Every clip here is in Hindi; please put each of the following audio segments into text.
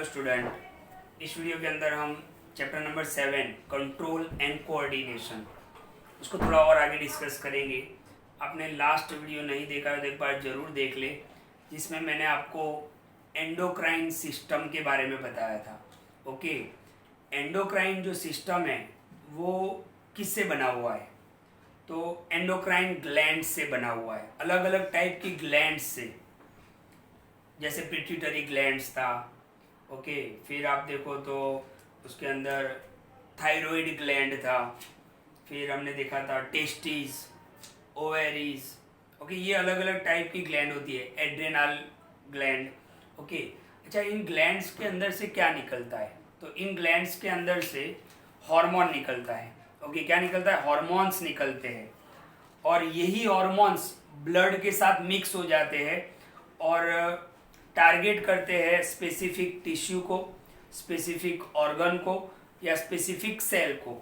Hello student. इस वीडियो के अंदर हम chapter number 7 control and coordination उसको थोड़ा और आगे डिस्कस करेंगे। आपने लास्ट वीडियो नहीं देखा है तो एक बार ज़रूर देख ले, जिसमें मैंने आपको एंडोक्राइन सिस्टम के बारे में बताया था। ओके, एंडोक्राइन जो सिस्टम है वो किससे बना हुआ है? तो एंडोक्राइन ग्लैंड से बना हुआ है, अलग अलग टाइप की ग्लैंड से, जैसे पिट्यूटरी ग्लैंड्स था। ओके, फिर आप देखो तो उसके अंदर थायराइड ग्लैंड था, फिर हमने देखा था टेस्टिस, ओवेरीज। ओके, ये अलग अलग टाइप की ग्लैंड होती है, एड्रेनल ग्लैंड। ओके, अच्छा, इन ग्लैंड्स के अंदर से क्या निकलता है? तो इन ग्लैंड्स के अंदर से हार्मोन निकलता है। ओके, क्या निकलता है? हार्मोन्स निकलते हैं, और यही हार्मोन्स ब्लड के साथ मिक्स हो जाते हैं और टारगेट करते हैं स्पेसिफिक टिश्यू को, स्पेसिफिक ऑर्गन को या स्पेसिफिक सेल को।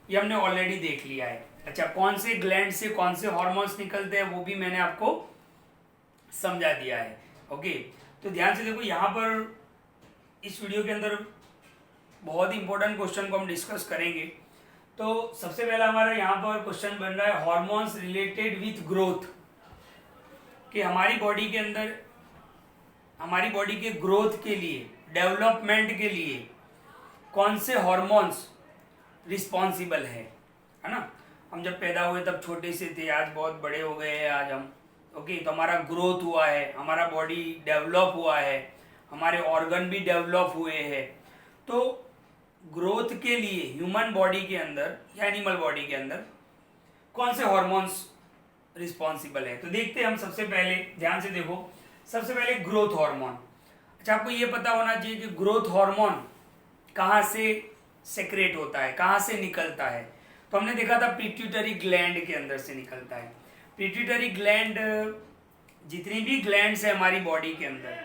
ये हमने ऑलरेडी देख लिया है। अच्छा, कौन से ग्लैंड से कौन से हार्मोन्स निकलते हैं वो भी मैंने आपको समझा दिया है। ओके, तो ध्यान से देखो, यहाँ पर इस वीडियो के अंदर बहुत ही इंपॉर्टेंट क्वेश्चन को हम डिस्कस करेंगे। तो सबसे पहला हमारा यहाँ पर क्वेश्चन बन रहा है हार्मोन्स रिलेटेड विथ ग्रोथ, कि हमारी बॉडी के अंदर, हमारी बॉडी के ग्रोथ के लिए, डेवलपमेंट के लिए कौन से हार्मोन्स रिस्पॉन्सिबल है ना? हम जब पैदा हुए तब छोटे से थे, आज बहुत बड़े हो गए हैं आज हम। ओके, तो हमारा ग्रोथ हुआ है, हमारा बॉडी डेवलप हुआ है, हमारे ऑर्गन भी डेवलप हुए हैं। तो ग्रोथ के लिए ह्यूमन बॉडी के अंदर या एनिमल बॉडी के अंदर कौन से हार्मोन्स रिस्पॉन्सिबल है? तो देखते हैं हम। सबसे पहले ध्यान से देखो, सबसे पहले ग्रोथ हार्मोन। अच्छा, आपको ये पता होना चाहिए कि ग्रोथ हार्मोन कहाँ से सेक्रेट होता है, कहाँ से निकलता है। तो हमने देखा था पिट्यूटरी ग्लैंड के अंदर से निकलता है। पिट्यूटरी ग्लैंड, जितनी भी ग्लैंड्स है हमारी बॉडी के अंदर,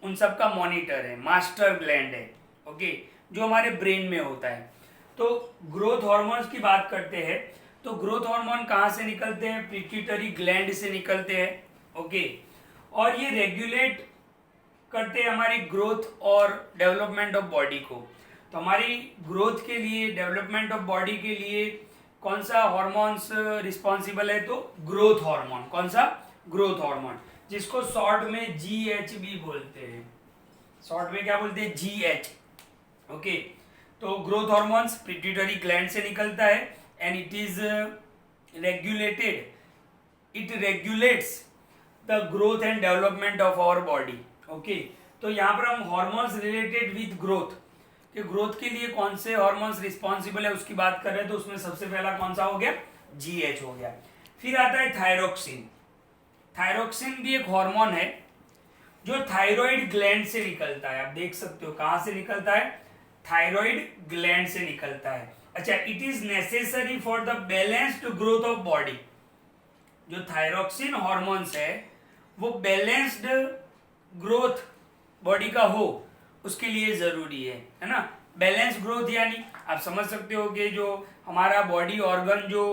उन सब का मॉनिटर है, मास्टर ग्लैंड है। ओके, जो हमारे ब्रेन में होता है। तो ग्रोथ हार्मोन्स की बात करते हैं तो ग्रोथ हार्मोन कहाँ से निकलते हैं? पिट्यूटरी ग्लैंड से निकलते हैं। ओके, और ये रेगुलेट करते हैं हमारी ग्रोथ और डेवलपमेंट ऑफ बॉडी को। तो हमारी ग्रोथ के लिए, डेवलपमेंट ऑफ बॉडी के लिए कौन सा हार्मोन्स रिस्पॉन्सिबल है? तो ग्रोथ हार्मोन। कौन सा? ग्रोथ हार्मोन, जिसको शॉर्ट में GHB बोलते हैं। शॉर्ट में क्या बोलते हैं? GH। ओके, तो ग्रोथ हार्मोन्स पिट्यूटरी ग्लैंड से निकलता है and it is regulated, it regulates the growth and development of our body. Okay, तो यहाँ पर हम हार्मोन्स रिलेटेड विथ ग्रोथ, कि ग्रोथ के लिए कौन से हार्मोन्स रिस्पॉन्सिबल है उसकी बात कर रहे हैं। तो उसमें सबसे पहला कौन सा हो गया? GH हो गया। फिर आता है थायरोक्सिन। थायरोक्सिन भी एक हार्मोन है जो थायराइड ग्लैंड से निकलता है। आप देख सकते हो कहां से निकलता है? थायराइड ग्लैंड से निकलता है। अच्छा, it is necessary for the balanced growth of body. जो थायरोक्सिन हार्मोन्स है वो बैलेंस्ड ग्रोथ बॉडी का हो, उसके लिए जरूरी है ना? बैलेंस ग्रोथ यानी आप समझ सकते हो कि जो हमारा बॉडी ऑर्गन जो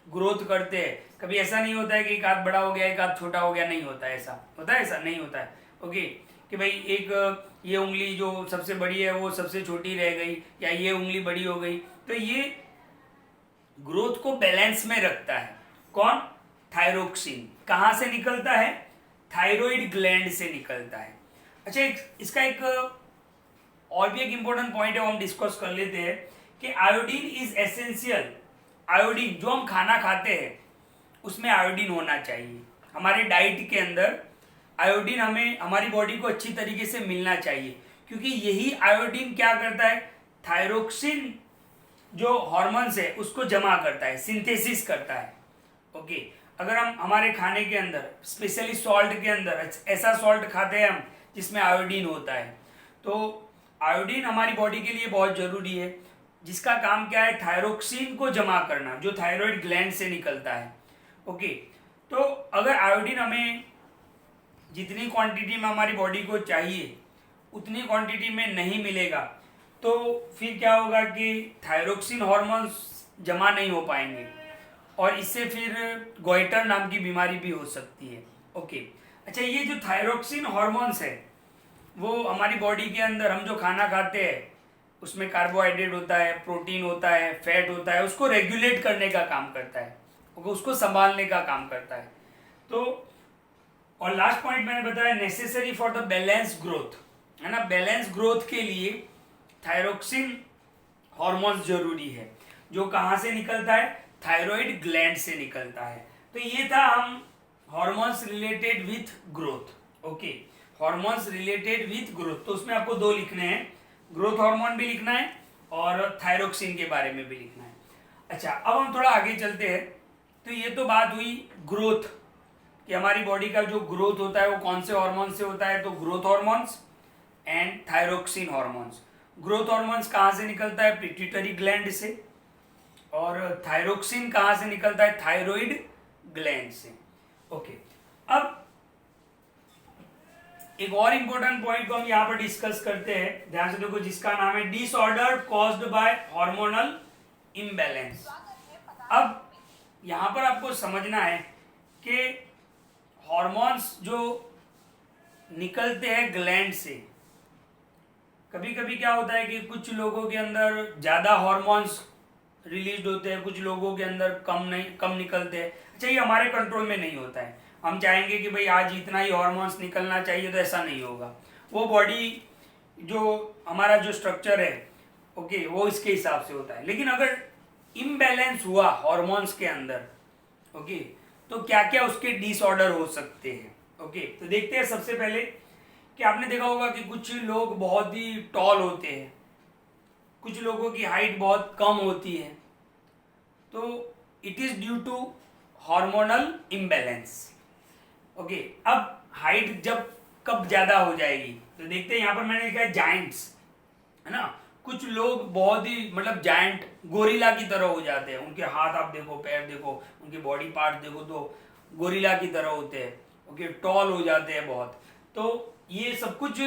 ग्रोथ करते हैं, कभी ऐसा नहीं होता है कि एक हाथ बड़ा हो गया एक हाथ छोटा हो गया, नहीं होता है। ऐसा होता है? ऐसा नहीं होता है। ओके, कि भाई एक ये उंगली जो सबसे बड़ी है वो सबसे छोटी रह गई, या ये उंगली बड़ी हो गई। तो ये ग्रोथ को बैलेंस में रखता है। कौन? थायरोक्सिन। कहां से निकलता है? थायराइड ग्लैंड से निकलता है। अच्छा, इसका एक और भी एक इंपॉर्टेंट पॉइंट है, वो हम डिस्कस कर लेते हैं कि आयोडीन इज एसेंशियल। आयोडीन, जो हम खाना खाते हैं उसमें आयोडीन होना चाहिए। हमारे डाइट के अंदर आयोडीन हमें, हमारी बॉडी को अच्छी तरीके से मिलना चाहिए, क्योंकि यही आयोडीन क्या करता है? थायरोक्सिन जो हार्मोन्स है उसको जमा करता है, सिंथेसिस करता है। ओके, अगर हम हमारे खाने के अंदर, स्पेशली सॉल्ट के अंदर, ऐसा सॉल्ट खाते हैं हम जिसमें आयोडीन होता है, तो आयोडीन हमारी बॉडी के लिए बहुत जरूरी है, जिसका काम क्या है? थायरोक्सिन को जमा करना, जो थायराइड ग्लैंड से निकलता है। ओके, तो अगर आयोडीन हमें जितनी क्वांटिटी में हमारी बॉडी को चाहिए उतनी क्वांटिटी में नहीं मिलेगा, तो फिर क्या होगा कि थायरोक्सिन हार्मोन्स जमा नहीं हो पाएंगे, और इससे फिर गोइटर नाम की बीमारी भी हो सकती है। ओके, अच्छा, ये जो थायरोक्सिन हार्मोन्स है वो हमारी बॉडी के अंदर हम जो खाना खाते हैं उसमें कार्बोहाइड्रेट होता है, प्रोटीन होता है, फैट होता है, उसको रेगुलेट करने का काम करता है, उसको संभालने का काम करता है। तो और लास्ट पॉइंट मैंने बताया necessary for the balance growth, है ना। बैलेंस ग्रोथ के लिए थायरोक्सिन हार्मोन्स जरूरी है, जो कहाँ से निकलता है, थायराइड ग्लैंड से निकलता है। तो ये था हम hormones related with growth. Okay, hormones related with growth, तो उसमें आपको दो लिखने हैं, ग्रोथ हार्मोन भी लिखना है और थायरोक्सिन के बारे में भी लिखना है। अच्छा, अब हम थोड़ा आगे चलते हैं। तो ये तो बात हुई ग्रोथ कि हमारी बॉडी का जो ग्रोथ होता है वो कौन से हार्मोन से होता है, तो growth hormones and thyroxine hormones. Growth hormones कहाँ से निकलता है, पिट्यूटरी ग्लैंड से, और थायरोक्सिन कहाँ से निकलता है, थायराइड ग्लैंड से। ओके, अब एक और इंपॉर्टेंट पॉइंट को हम यहाँ पर डिस्कस करते हैं, ध्यान से देखो, जिसका नाम है disorder caused by hormonal imbalance. अब यहाँ पर आपको समझना है कि हार्मोन्स जो निकलते हैं ग्लैंड से, कभी कभी क्या होता है कि कुछ लोगों के अंदर ज़्यादा हार्मोन्स रिलीज होते हैं, कुछ लोगों के अंदर कम निकलते हैं। अच्छा, ये हमारे कंट्रोल में नहीं होता है। हम चाहेंगे कि भाई आज इतना ही हार्मोन्स निकलना चाहिए, तो ऐसा नहीं होगा। वो बॉडी जो हमारा जो स्ट्रक्चर है, ओके, वो इसके हिसाब से होता है। लेकिन अगर इम्बैलेंस हुआ हार्मोन्स के अंदर, ओके, तो क्या क्या उसके डिसऑर्डर हो सकते हैं। ओके, तो देखते हैं सबसे पहले कि आपने देखा होगा कि कुछ लोग बहुत ही टॉल होते हैं, कुछ लोगों की हाइट बहुत कम होती है, तो it is due to hormonal imbalance. Okay, अब हाइट जब कब ज्यादा हो जाएगी, तो देखते हैं यहाँ पर मैंने लिखा है जायंट्स, है ना। कुछ लोग बहुत ही मतलब जायंट गोरिल्ला की तरह हो जाते हैं, उनके हाथ आप देखो, पैर देखो, उनके बॉडी पार्ट देखो, तो गोरिल्ला की तरह होते हैं। ओके, टॉल हो जाते हैं बहुत। तो ये सब कुछ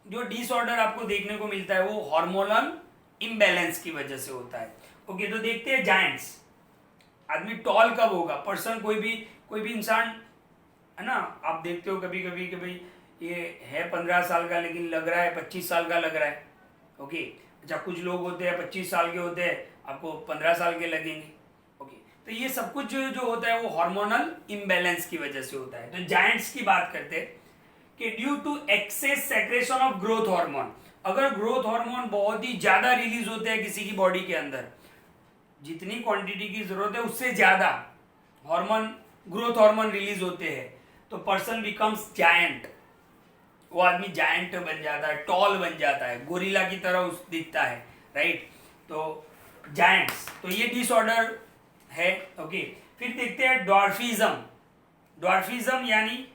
जो डिसऑर्डर आपको देखने को मिलता है वो हार्मोनल इम्बैलेंस की वजह से होता है। ओके, तो देखते हैं जायंट्स, आदमी टॉल कब होगा, पर्सन कोई भी इंसान, है ना। आप देखते हो कभी कभी कि भाई ये है 15 साल का लेकिन लग रहा है 25 साल का लग रहा है। ओके, अच्छा, कुछ लोग होते हैं 25 साल के होते हैं, आपको 15 साल के लगेंगे। ओके, तो ये सब कुछ जो होता है वो हार्मोनल इम्बैलेंस की वजह से होता है। तो जायंट्स की बात करते हैं कि due to excess secretion of growth hormone, अगर ग्रोथ हार्मोन बहुत ही ज्यादा रिलीज होते हैं किसी की बॉडी के अंदर, जितनी क्वांटिटी की जरूरत है उससे ज्यादा हार्मोन, ग्रोथ हार्मोन रिलीज होते हैं, तो पर्सन बिकम्स जायंट, वो आदमी जायंट बन जाता है, टॉल बन जाता है, गोरिल्ला की तरह उस दिखता है, राइट। तो जायंट्स, तो ये डिसऑर्डर है। ओके, फिर देखते हैं ड्वार्फिज्म। ड्वार्फिज्म यानी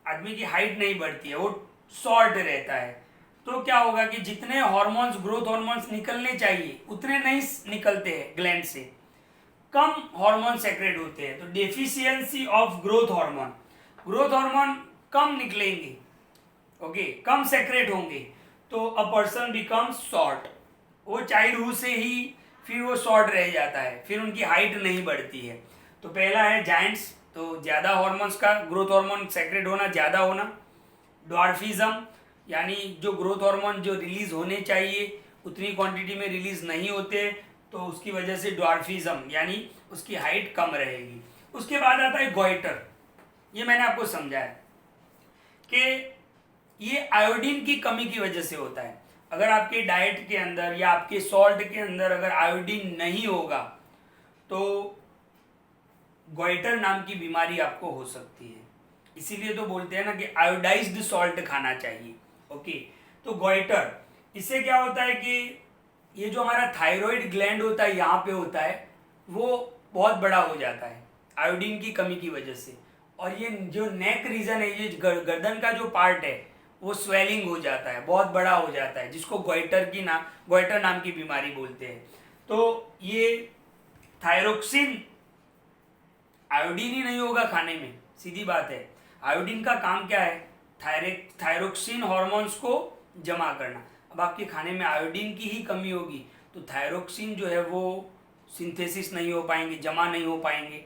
आदमी की हाइट नहीं बढ़ती है, वो शॉर्ट रहता है। तो क्या होगा कि जितने हार्मोन्स, ग्रोथ हार्मोन्स निकलने चाहिए उतने नहीं निकलते हैं ग्लैंड से, कम हार्मोन सेक्रेट होते हैं। तो deficiency of growth hormone, growth hormone कम निकलेंगे, ओके, कम सेक्रेट होंगे, तो अ पर्सन बिकम्स शॉर्ट, वो चाइल्डहुड से ही फिर वो शॉर्ट रह जाता है, फिर उनकी हाइट नहीं बढ़ती है। तो पहला है जायंट्स, तो ज्यादा हार्मोन्स का, ग्रोथ हार्मोन सेक्रेट होना, ज्यादा होना। ड्वार्फिज्म यानी जो ग्रोथ हार्मोन जो रिलीज होने चाहिए उतनी क्वांटिटी में रिलीज नहीं होते, तो उसकी वजह से ड्वार्फिज्म यानी उसकी हाइट कम रहेगी। उसके बाद आता है गोइटर, ये मैंने आपको समझाया कि ये आयोडीन की कमी की वजह से होता है। अगर आपके डाइट के अंदर या आपके सॉल्ट के अंदर अगर आयोडीन नहीं होगा तो गोइटर नाम की बीमारी आपको हो सकती है। इसीलिए तो बोलते हैं ना कि आयोडाइज्ड सॉल्ट खाना चाहिए। ओके, तो गोइटर, इससे क्या होता है कि ये जो हमारा थायराइड ग्लैंड होता है यहाँ पे होता है, वो बहुत बड़ा हो जाता है आयोडीन की कमी की वजह से। और ये जो नेक रीजन है, ये गर्दन का जो पार्ट है, वो स्वेलिंग हो जाता है, बहुत बड़ा हो जाता है, जिसको गोइटर नाम की बीमारी बोलते हैं। तो ये थायरोक्सिन, आयोडीन ही नहीं होगा खाने में, सीधी बात है। आयोडीन का काम क्या है, थायरोक्सिन हार्मोन्स को जमा करना। अब आपके खाने में आयोडीन की ही कमी होगी तो थायरोक्सिन जो है वो सिंथेसिस नहीं हो पाएंगे, जमा नहीं हो पाएंगे।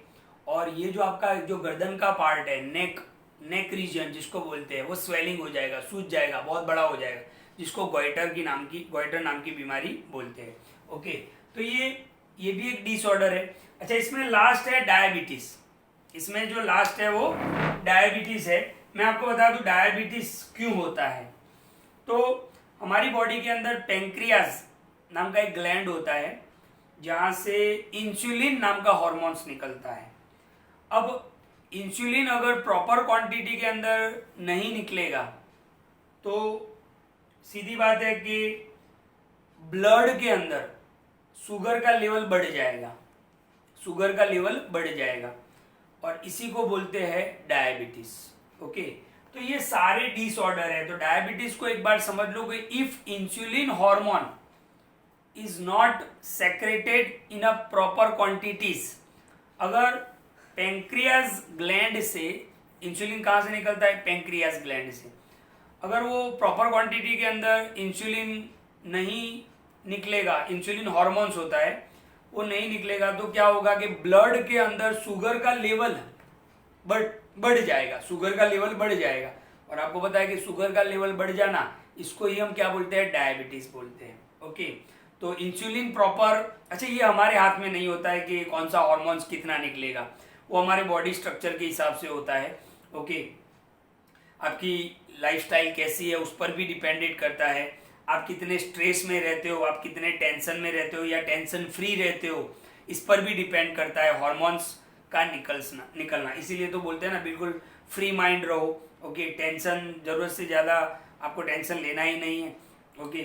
और ये जो आपका जो गर्दन का पार्ट है, नेक, नेक रीजन जिसको बोलते हैं वो स्वेलिंग हो जाएगा, सूज जाएगा, बहुत बड़ा हो जाएगा, जिसको गोइटर नाम की बीमारी बोलते हैं। ओके, तो ये भी एक डिसऑर्डर है। अच्छा, इसमें लास्ट है डायबिटीज। इसमें जो लास्ट है वो डायबिटीज है। मैं आपको बता दूं डायबिटीज क्यों होता है। तो हमारी बॉडी के अंदर पेंक्रियाज नाम का एक ग्लैंड होता है जहां से इंसुलिन नाम का हॉर्मोन्स निकलता है। अब इंसुलिन अगर प्रॉपर क्वांटिटी के अंदर नहीं निकलेगा तो सीधी बात है कि ब्लड के अंदर शुगर का लेवल बढ़ जाएगा, शुगर का लेवल बढ़ जाएगा और इसी को बोलते हैं डायबिटीज। ओके, तो ये सारे डिसऑर्डर है। तो डायबिटीज को एक बार समझ लो कि if insulin hormone is not secreted in a proper quantities, अगर पेंक्रियाज ग्लैंड से इंसुलिन कहाँ से निकलता है, पेंक्रियाज ग्लैंड से, अगर वो प्रॉपर क्वांटिटी के अंदर इंसुलिन नहीं निकलेगा, इंसुलिन हार्मोन्स होता है वो नहीं निकलेगा, तो क्या होगा कि ब्लड के अंदर शुगर का लेवल बढ़ जाएगा, शुगर का लेवल बढ़ जाएगा। और आपको पता है कि शुगर का लेवल बढ़ जाना, इसको ही हम क्या बोलते हैं, डायबिटीज बोलते हैं। ओके, तो इंसुलिन प्रॉपर, अच्छा ये हमारे हाथ में नहीं होता है कि कौन सा हार्मोन्स कितना निकलेगा, वो हमारे बॉडी स्ट्रक्चर के हिसाब से होता है। ओके, आपकी लाइफस्टाइल कैसी है उस पर भी डिपेंडेंट करता है, आप कितने स्ट्रेस में रहते हो, आप कितने टेंशन में रहते हो या टेंशन फ्री रहते हो, इस पर भी डिपेंड करता है हार्मोन्स का निकलना। इसीलिए तो बोलते हैं ना, बिल्कुल फ्री माइंड रहो। ओके, टेंशन, जरूरत से ज़्यादा आपको टेंशन लेना ही नहीं है। ओके,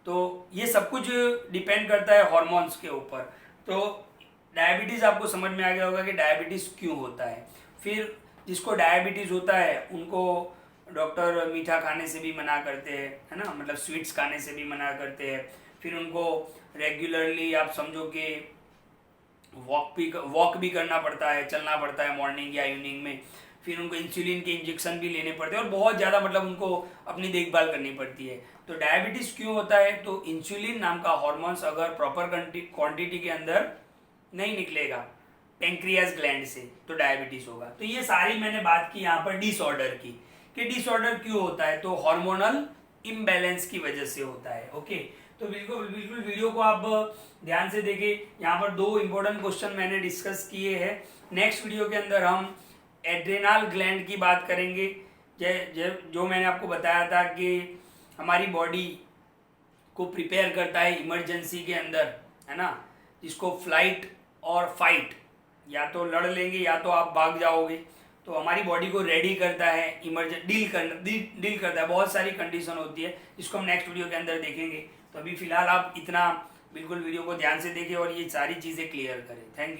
तो ये सब कुछ डिपेंड करता है हार्मोन्स के ऊपर। तो डायबिटीज़ आपको समझ में आ गया होगा कि डायबिटीज़ क्यों होता है। फिर जिसको डायबिटीज़ होता है उनको डॉक्टर मीठा खाने से भी मना करते हैं, है ना, मतलब स्वीट्स खाने से भी मना करते हैं। फिर उनको रेगुलरली आप समझो कि वॉक भी करना पड़ता है, चलना पड़ता है मॉर्निंग या इवनिंग में। फिर उनको इंसुलिन के इंजेक्शन भी लेने पड़ते हैं और बहुत ज़्यादा मतलब उनको अपनी देखभाल करनी पड़ती है। तो डायबिटीज़ क्यों होता है, तो इंसुलिन नाम का हॉर्मोन्स अगर प्रॉपर क्वांटिटी के अंदर नहीं निकलेगा पेंक्रियाज ग्लैंड से तो डायबिटीज़ होगा। तो ये सारी मैंने बात की यहाँ पर डिसऑर्डर की, कि डिसऑर्डर क्यों होता है, तो हार्मोनल इम्बैलेंस की वजह से होता है। ओके, तो बिल्कुल वीडियो को आप ध्यान से देखें। यहाँ पर 2 इंपॉर्टेंट क्वेश्चन मैंने डिस्कस किए हैं। नेक्स्ट वीडियो के अंदर हम एड्रेनल ग्लैंड की बात करेंगे। जो मैंने आपको बताया था कि हमारी बॉडी को प्रिपेयर करता है इमरजेंसी के अंदर, है ना, जिसको फ्लाइट और फाइट, या तो लड़ लेंगे या तो आप भाग जाओगे, तो हमारी बॉडी को रेडी करता है, डील करता है। बहुत सारी कंडीशन होती है जिसको हम नेक्स्ट वीडियो के अंदर देखेंगे। तो अभी फिलहाल आप इतना बिल्कुल वीडियो को ध्यान से देखें और ये सारी चीज़ें क्लियर करें। Thank you.